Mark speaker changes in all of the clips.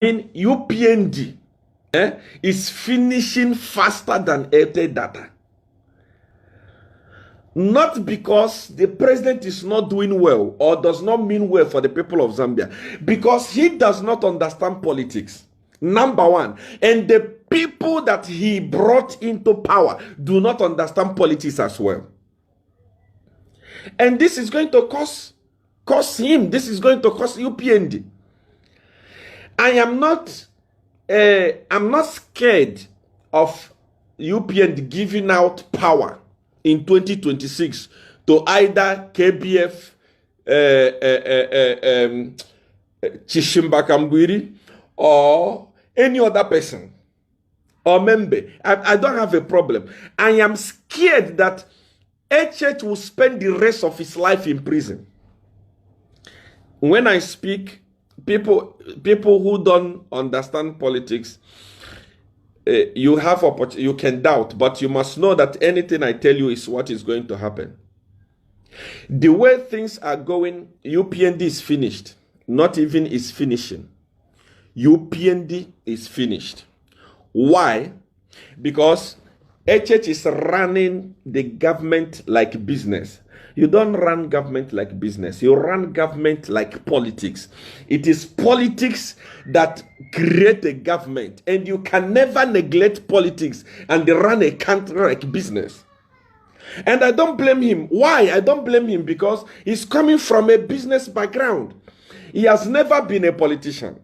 Speaker 1: mean, UPND is finishing faster than Airtel data. Not because the president is not doing well or does not mean well for the people of Zambia, because he does not understand politics. Number one. And the people that he brought into power do not understand politics as well. And this is going to cost him. This is going to cost UPND. I'm not scared of UPND giving out power in 2026 to either KBF, Chishimba Kambwiri, or any other person, or Membe. I don't have a problem. I am scared that e.t.c will spend the rest of his life in prison. When I speak, people who don't understand politics, you have opportunity, you can doubt, but you must know that anything I tell you is what is going to happen. The way things are going, UPND is finished. Not even is finishing. UPND is finished. Why? Because e.t.c is running the government like business. You don't run government like business. You run government like politics. It is politics that create a government, and you can never neglect politics and run a country like business. And I don't blame him. Why? I don't blame him because he's coming from a business background. He has never been a politician.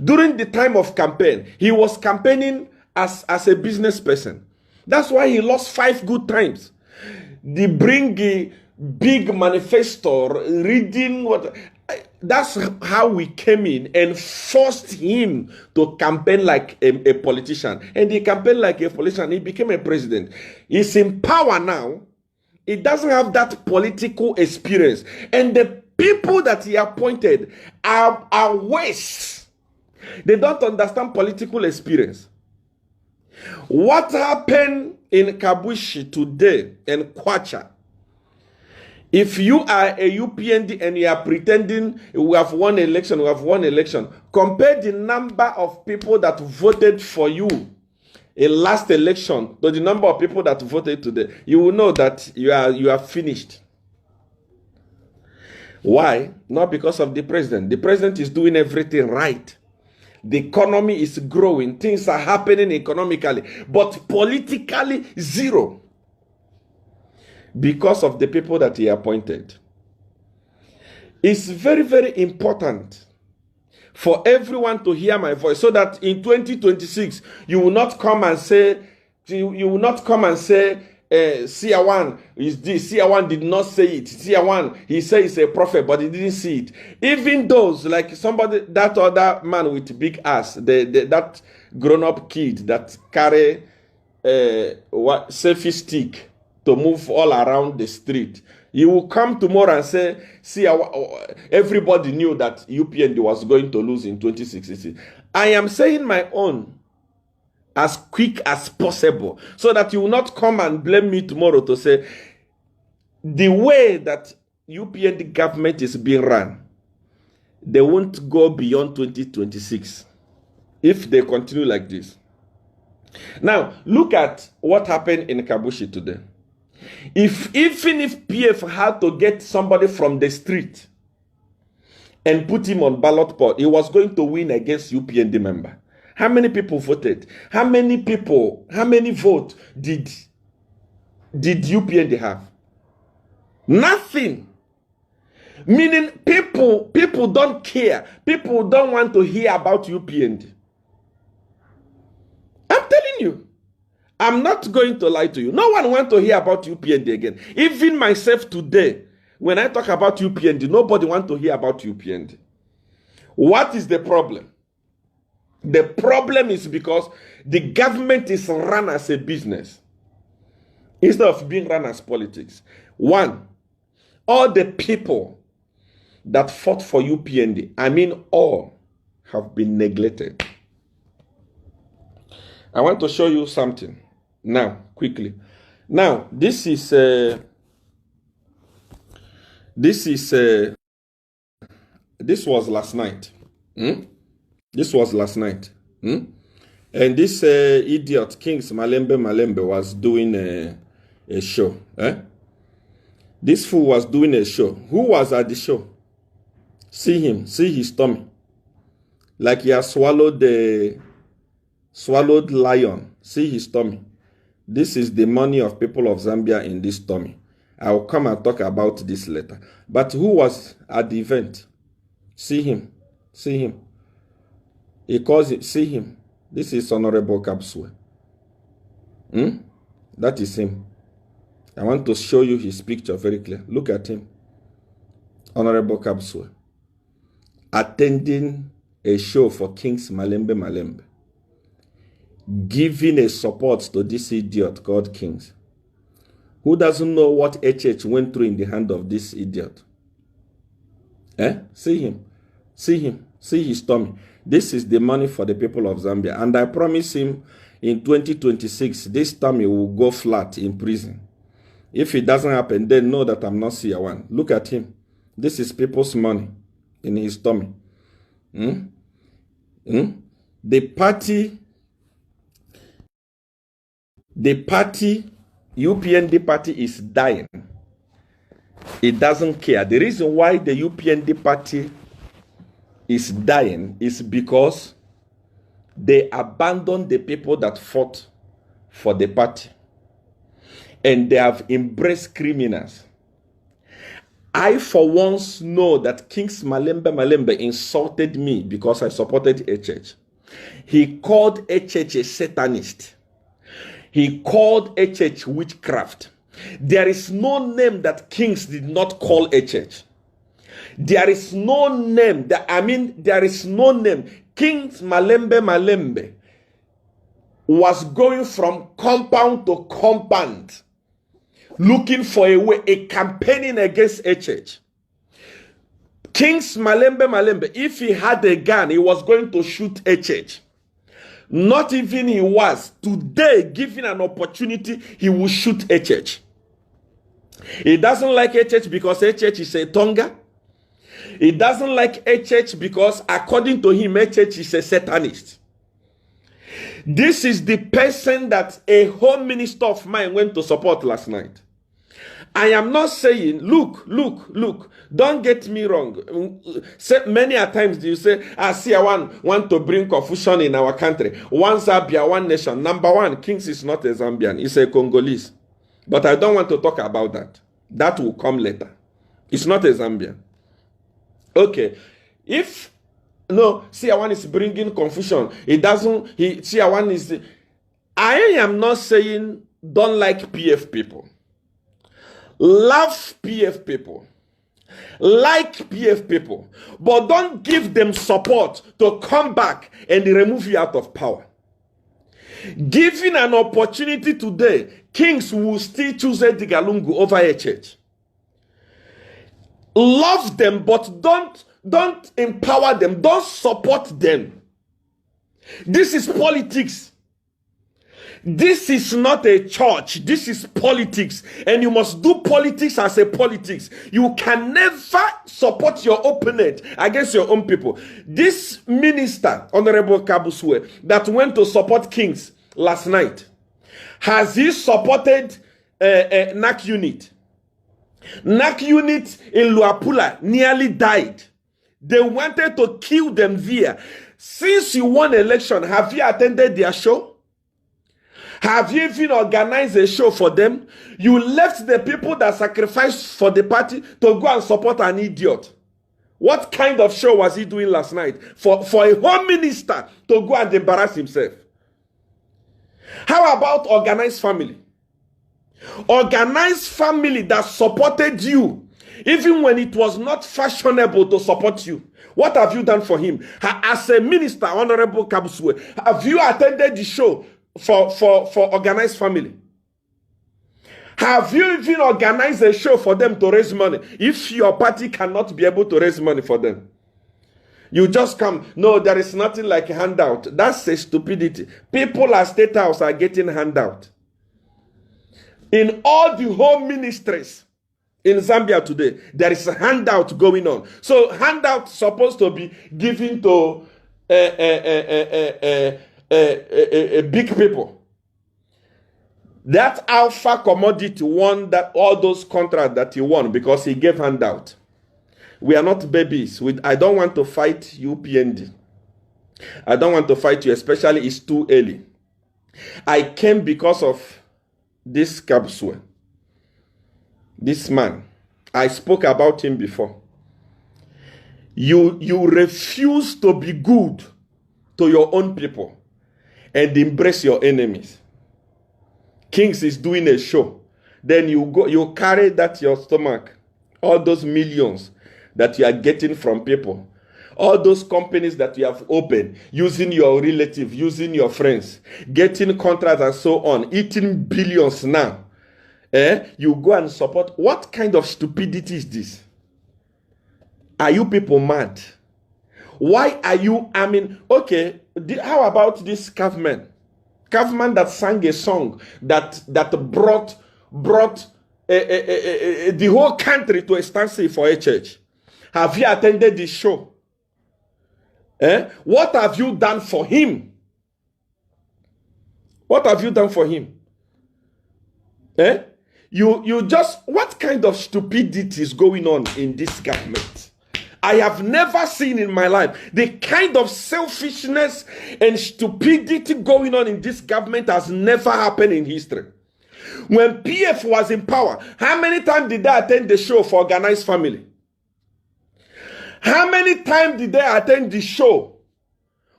Speaker 1: During the time of campaign, he was campaigning as a business person. That's why he lost 5 good times. They bring a big manifesto, reading what. That's how we came in and forced him to campaign like a politician. And he campaigned like a politician. He became a president. He's in power now. He doesn't have that political experience. And the people that he appointed are waste. They don't understand political experience. What happened in Kabushi today and Kwacha? If you are a UPND and you are pretending we have won election, compare the number of people that voted for you in last election to the number of people that voted today. You will know that you are finished. Why? Not because of the president. The president is doing everything right. The economy is growing. Things are happening economically. But politically, zero. Because of the people that he appointed. It's very, very important for everyone to hear my voice so that in 2026, you will not come and say, Seer one is this. Seer one did not say it. Seer one, he said he's a prophet, but he didn't see it. Even those, like somebody, that other man with big ass, that grown-up kid that carry selfie stick to move all around the street. He will come tomorrow and say, see, everybody knew that UPND was going to lose in 2016. I am saying my own as quick as possible so that you will not come and blame me tomorrow to say the way that UPND government is being run, they won't go beyond 2026 if they continue like this. Now, look at what happened in Kabushi today. Even if PF had to get somebody from the street and put him on ballot board, he was going to win against UPND member. How many people voted? How many votes did UPND have? Nothing. Meaning people don't care. People don't want to hear about UPND. I'm telling you. I'm not going to lie to you. No one wants to hear about UPND again. Even myself today, when I talk about UPND, nobody wants to hear about UPND. What is the problem? The problem is because the government is run as a business instead of being run as politics. One, all the people that fought for UPND, I mean all, have been neglected. I want to show you something now, quickly. Now, this was last night. This was last night. And this idiot, Kings Malembe was doing a show. This fool was doing a show. Who was at the show? See him. See his tummy. Like he has swallowed lion. See his tummy. This is the money of people of Zambia in this tummy. I will come and talk about this later. But who was at the event? See him. See him. He calls it, see him. This is Honorable Kabswe. That is him. I want to show you his picture very clear. Look at him. Honorable Kabswe. Attending a show for Kings Malembe. Giving a support to this idiot called Kings. Who doesn't know what HH went through in the hand of this idiot? See him. See him. See his tummy. This is the money for the people of Zambia. And I promise him in 2026, this tummy will go flat in prison. If it doesn't happen, then know that I'm not seer one. Look at him. This is people's money in his tummy. The party, UPND party is dying. It doesn't care. The reason why the UPND party is dying is because they abandoned the people that fought for the party. And they have embraced criminals. I for once know that Kings Malembe insulted me because I supported HH. He called HH a Satanist. He called HH witchcraft. There is no name that Kings did not call HH. There is no name there is no name. Kings Malembe was going from compound to compound, looking for a way, campaigning against HH. Kings Malembe, if he had a gun, he was going to shoot HH. Not even he was. Today, given an opportunity, he will shoot HH. He doesn't like HH because HH is a Tonga. He doesn't like HH because, according to him, HH is a Satanist. This is the person that a home minister of mine went to support last night. I am not saying, look, don't get me wrong. Many a times you say, I see I want to bring confusion in our country. One Zambia, one nation. Number one, Kings is not a Zambian, he's a Congolese. But I don't want to talk about that. That will come later. It's not a Zambian. Okay, if CR1 is bringing confusion, CR1 is. I am not saying don't like PF people. Love PF people. Like PF people. But don't give them support to come back and remove you out of power. Given an opportunity today, Kings will still choose Edgar Lungu over HH. Love them, but don't empower them. Don't support them. This is politics. This is not a church. This is politics. And you must do politics as a politics. You can never support your opponent against your own people. This minister, Honorable Kabuswe, that went to support Kings last night, has he supported NAC unit? NAC unit in Luapula nearly died. They wanted to kill them there. Since you won election, have you attended their show? Have you even organized a show for them? You left the people that sacrificed for the party to go and support an idiot. What kind of show was he doing last night? For a home minister to go and embarrass himself. How about organized family? Organized family that supported you, even when it was not fashionable to support you. What have you done for him? As a minister, Honorable Kabuswe, have you attended the show for organized family? Have you even organized a show for them to raise money? If your party cannot be able to raise money for them, you just come. No, there is nothing like a handout. That's a stupidity. People at State House are getting handout. In all the home ministries in Zambia today, there is a handout going on. So handout supposed to be given to big people. That Alpha commodity won that all those contracts that he won because he gave handout. We are not babies. I don't want to fight UPND. I don't want to fight you, especially it's too early. I came because of this Kabswe. This man. I spoke about him before. You refuse to be good to your own people and embrace your enemies. Kings is doing a show. Then you carry that your stomach. All those millions that you are getting from people. All those companies that you have opened, using your relative, using your friends, getting contracts and so on, eating billions now. You go and support. What kind of stupidity is this? Are you people mad? Why are you, okay, how about this government? Government that sang a song that brought the whole country to a standstill for a church. Have you attended the show? What have you done for him? What have you done for him? You just, what kind of stupidity is going on in this government? I have never seen in my life. The kind of selfishness and stupidity going on in this government has never happened in history. When PF was in power, how many times did they attend the show for Organized Family? How many times did they attend the show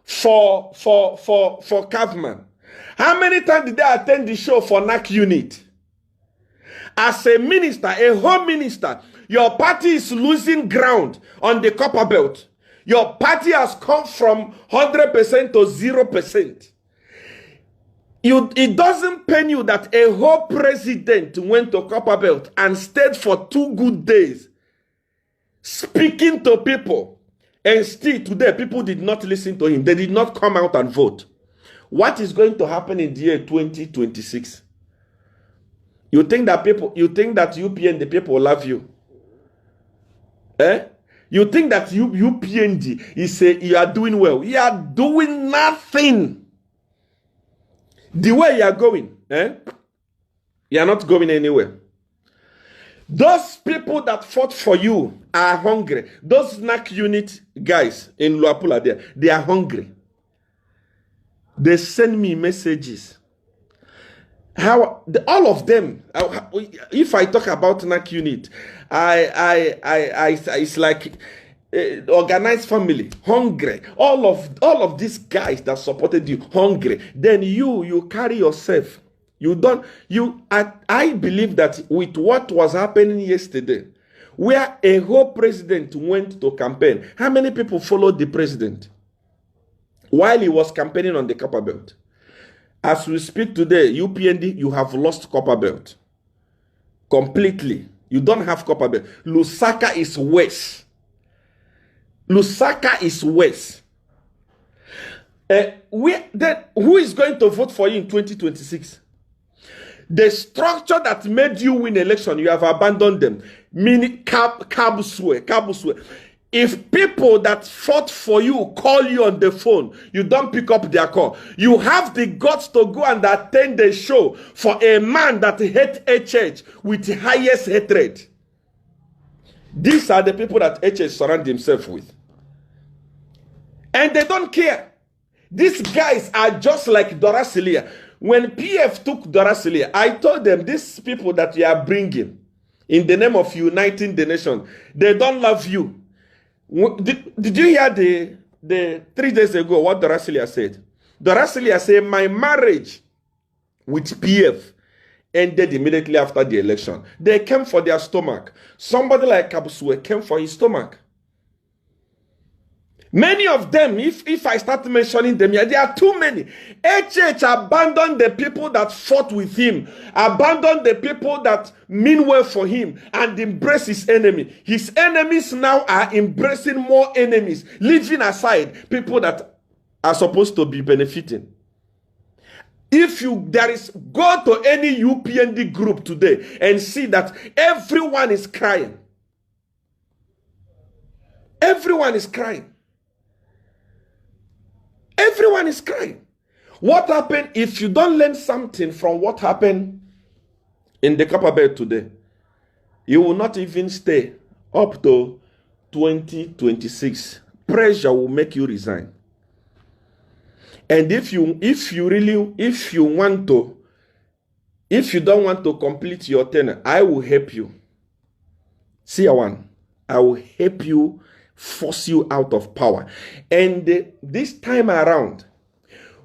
Speaker 1: for Kavman? How many times did they attend the show for NAC unit? As a minister, a home minister, your party is losing ground on the copper belt. Your party has come from 100% to 0%. It doesn't pain you that a whole president went to copper belt and stayed for 2 good days speaking to people, and still today people did not listen to him. They did not come out and vote. What is going to happen in the year 2026? You think that UPND people love you? You think that UPND you are doing well? You are doing nothing. The way you are going, you are not going anywhere. Those people that fought for you are hungry. Those NAC unit guys in Luapula there, they are hungry. They send me messages. All of them, if I talk about NAC unit, it's like Organized Family, hungry. All of these guys that supported you, hungry. Then you carry yourself. I believe that with what was happening yesterday, where a whole president went to campaign, how many people followed the president while he was campaigning on the copper belt? As we speak today, UPND, you have lost copper belt completely. You don't have copper belt. Lusaka is worse. Lusaka is worse. Who is going to vote for you in 2026? The structure that made you win election, you have abandoned them. Meaning, Kabuswe. If people that fought for you call you on the phone, you don't pick up their call. You have the guts to go and attend the show for a man that hates a church with the highest hatred. These are the people that HH surround himself with. And they don't care. These guys are just like Dorasilia. When PF took Dorasilia, I told them, these people that you are bringing in the name of uniting the nation, they don't love you. Did you hear the 3 days ago what Dorasilia said? Dorasilia said, my marriage with PF ended immediately after the election. They came for their stomach. Somebody like Kabuswe came for his stomach. Many of them, if I start mentioning them here, there are too many. HH abandoned the people that fought with him, abandoned the people that mean well for him, and embraced his enemy. His enemies now are embracing more enemies, leaving aside people that are supposed to be benefiting. Go to any UPND group today and see that everyone is crying. Everyone is crying. Everyone is crying. What happened if you don't learn something from what happened in the copper belt today? You will not even stay up to 2026. Pressure will make you resign. And if you don't want to complete your tenure, I will help you. See one, I will help you, force you out of power. And this time around,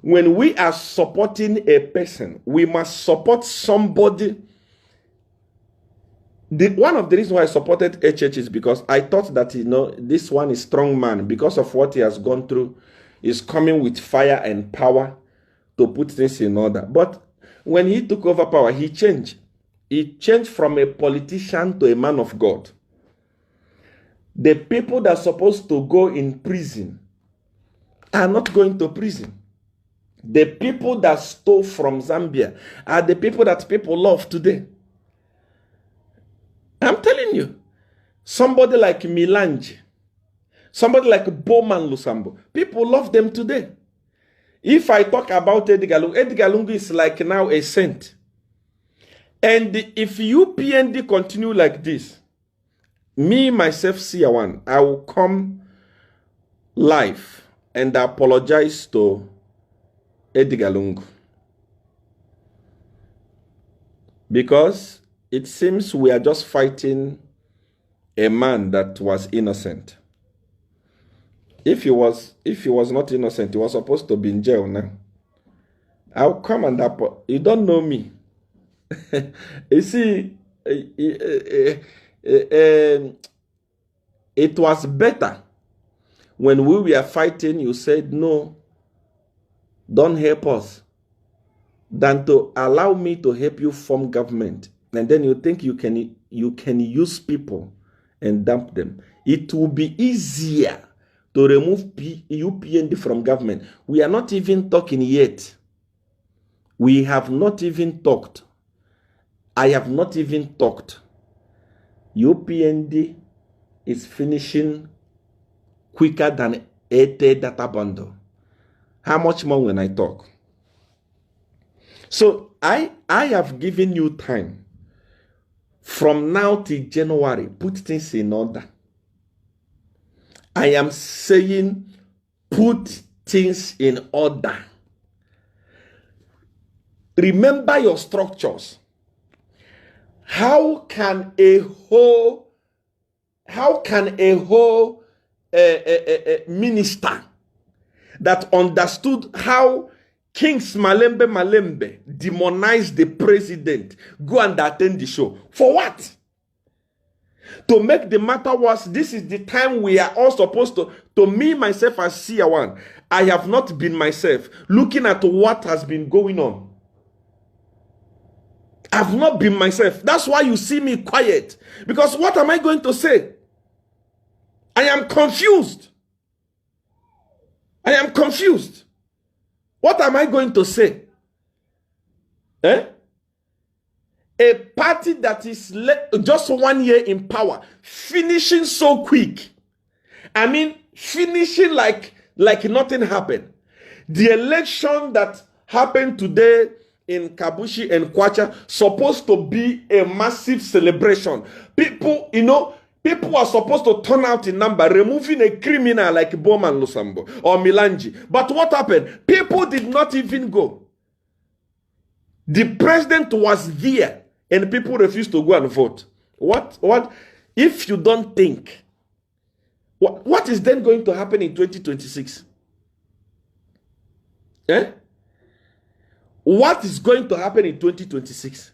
Speaker 1: when we are supporting a person, we must support somebody. One of the reasons why I supported HH is because I thought that, this one is strong man because of what he has gone through. Is coming with fire and power to put things in order. But when he took over power, he changed. He changed from a politician to a man of God. The people that are supposed to go in prison are not going to prison. The people that stole from Zambia are the people that people love today. I'm telling you, somebody like Milange, somebody like Bowman Lusambo, people love them today. If I talk about Edgar Lungu is like now a saint. And if UPND continue like this, me, myself, Siawan, I will come live and apologize to Edgar Lungu. Because it seems we are just fighting a man that was innocent. If he was not innocent, he was supposed to be in jail now. I'll come and you don't know me. You see, it was better when we were fighting, you said, no, don't help us, than to allow me to help you form government. And then you think you can use people and dump them. It will be easier to remove UPND from government. We are not even talking yet. We have not even talked. I have not even talked. UPND is finishing quicker than Airtel data bundle. How much more when I talk? So I have given you time. From now till January, put things in order. I am saying put things in order. Remember your structures. How can a whole minister that understood how King's Malembe demonized the president go and attend the show? For what? To make the matter worse, this is the time we are all supposed to me, myself, as Siawan. I have not been myself looking at what has been going on. I've not been myself. That's why you see me quiet. Because what am I going to say? I am confused. I am confused. What am I going to say? A party that is just 1 year in power, finishing so quick. I mean, finishing like nothing happened. The election that happened today in Kabushi and Kwacha supposed to be a massive celebration. People, people are supposed to turn out in number, removing a criminal like Bowman Lusambo or Milanji. But what happened? People did not even go. The president was there and people refused to go and vote. What? If you don't think, what is then going to happen in 2026? What is going to happen in 2026?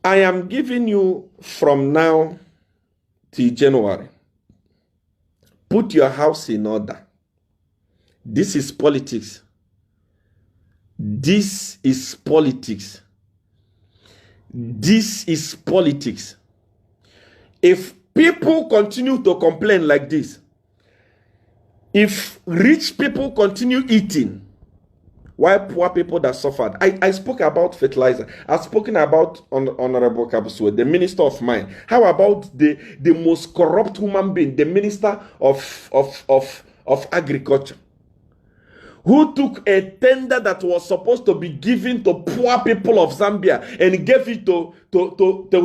Speaker 1: I am giving you from now till January. Put your house in order. This is politics. This is politics. This is politics. If people continue to complain like this, if rich people continue eating, Why poor people that suffered? I spoke about fertilizer. I've spoken about Honorable Kabuswe, the minister of mine. How about the most corrupt human being, the minister of agriculture, who took a tender that was supposed to be given to poor people of Zambia and gave it to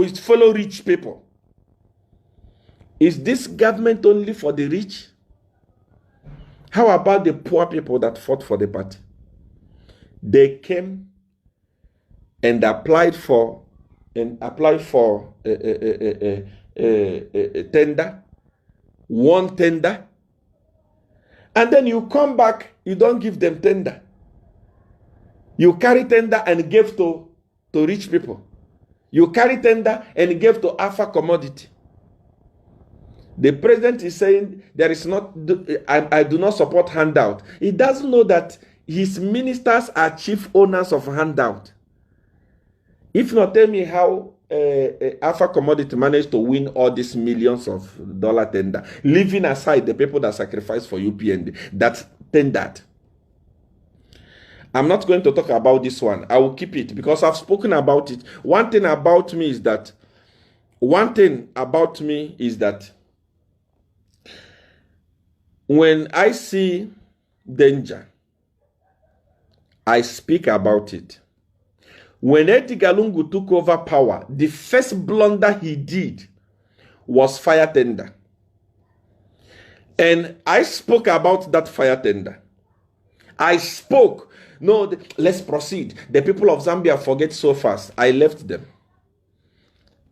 Speaker 1: his fellow rich people? Is this government only for the rich? How about the poor people that fought for the party? They came and applied for a tender, one tender, and then you come back, you don't give them tender. You carry tender and give to rich people. You carry tender and give to Alpha commodity. The president is saying there is not, I do not support handout. He doesn't know that his ministers are chief owners of handout. If not, tell me how Alpha Commodity managed to win all these millions of dollar tender, leaving aside the people that sacrificed for UPND, that tendered. I'm not going to talk about this one. I will keep it because I've spoken about it. One thing about me is that when I see danger, I speak about it. When Edgar Lungu took over power, the first blunder he did was fire tender. And I spoke about that fire tender. I spoke, no, let's proceed. The people of Zambia forget so fast. I left them.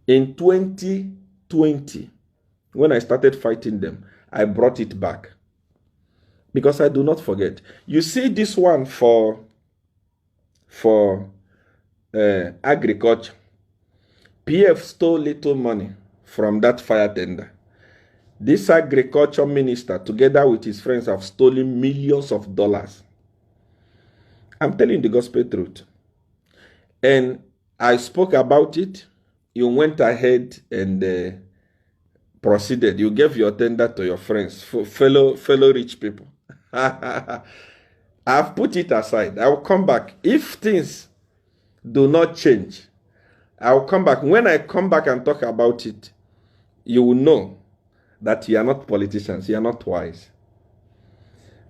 Speaker 1: In 2020, when I started fighting them, I brought it back. Because I do not forget. You see this one for agriculture. PF stole little money from that fire tender. This agriculture minister, together with his friends, have stolen millions of dollars. I'm telling the gospel truth. And I spoke about it. You went ahead and proceeded. You gave your tender to your friends, fellow rich people. I've put it aside. I will come back. If things do not change, I will come back. When I come back and talk about it, you will know that you are not politicians. You are not wise.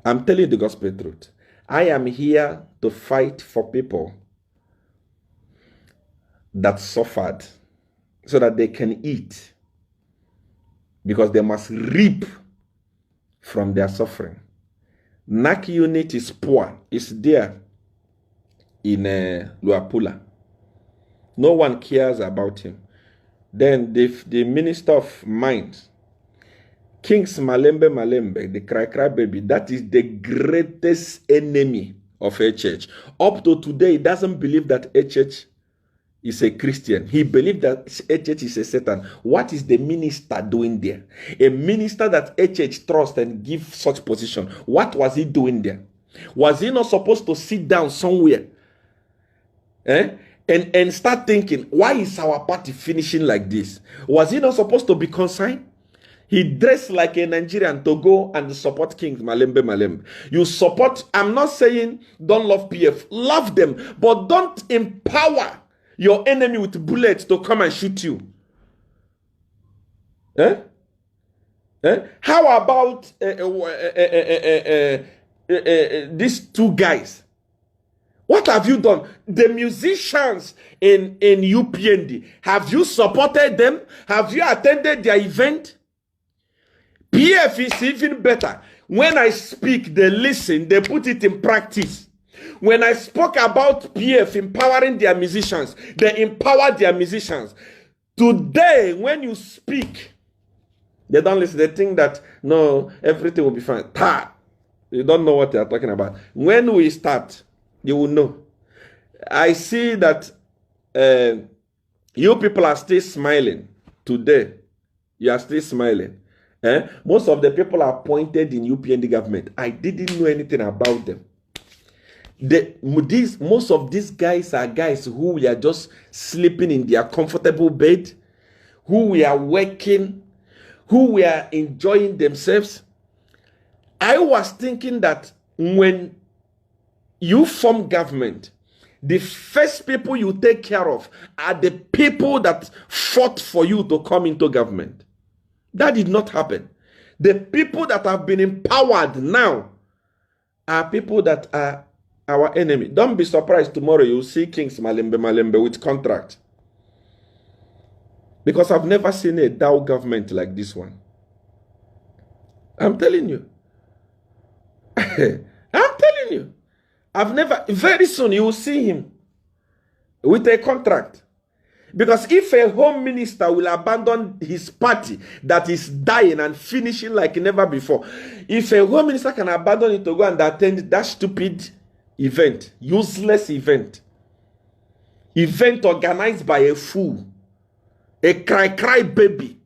Speaker 1: I'm telling you the gospel truth. I am here to fight for people that suffered so that they can eat, because they must reap from their suffering. NAC unit is poor. It's there in Luapula. No one cares about him. Then the minister of mines, King's Malembe, the cry baby, that is the greatest enemy of HH. Up to today, he doesn't believe that HH is a Christian. He believes that HH is a Satan. What is the minister doing there? A minister that HH trusts and give such position. What was he doing there? Was he not supposed to sit down somewhere and start thinking, why is our party finishing like this? Was he not supposed to be concerned? He dressed like a Nigerian to go and support King Malembe. You support, I'm not saying don't love PF. Love them, but don't empower your enemy with bullets to come and shoot you. How about these two guys? What have you done? The musicians in UPND, have you supported them? Have you attended their event? PF is even better. When I speak, they listen, they put it in practice. When I spoke about PF empowering their musicians, they empower their musicians. Today, when you speak, they don't listen. They think that, no, everything will be fine. You don't know what they are talking about. When we start, you will know. I see that you people are still smiling. Today, you are still smiling. Most of the people are appointed in UPND government. I didn't know anything about them. Most of these guys are guys who we are just sleeping in their comfortable bed, who we are working, who we are enjoying themselves. I was thinking that when you form government, the first people you take care of are the people that fought for you to come into government. That did not happen. The people that have been empowered now are people that are our enemy. Don't be surprised tomorrow you'll see Kings Malembe with contract. Because I've never seen a DAO government like this one. I'm telling you. I'm telling you. Very soon you will see him with a contract. Because if a home minister will abandon his party that is dying and finishing like never before, if a home minister can abandon it to go and attend that stupid event, useless event organized by a fool, a cry baby,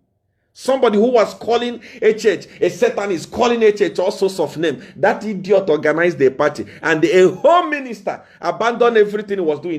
Speaker 1: somebody who was calling HH, a Satan is calling HH all sorts of names. That idiot organized the party, and a home minister abandoned everything he was doing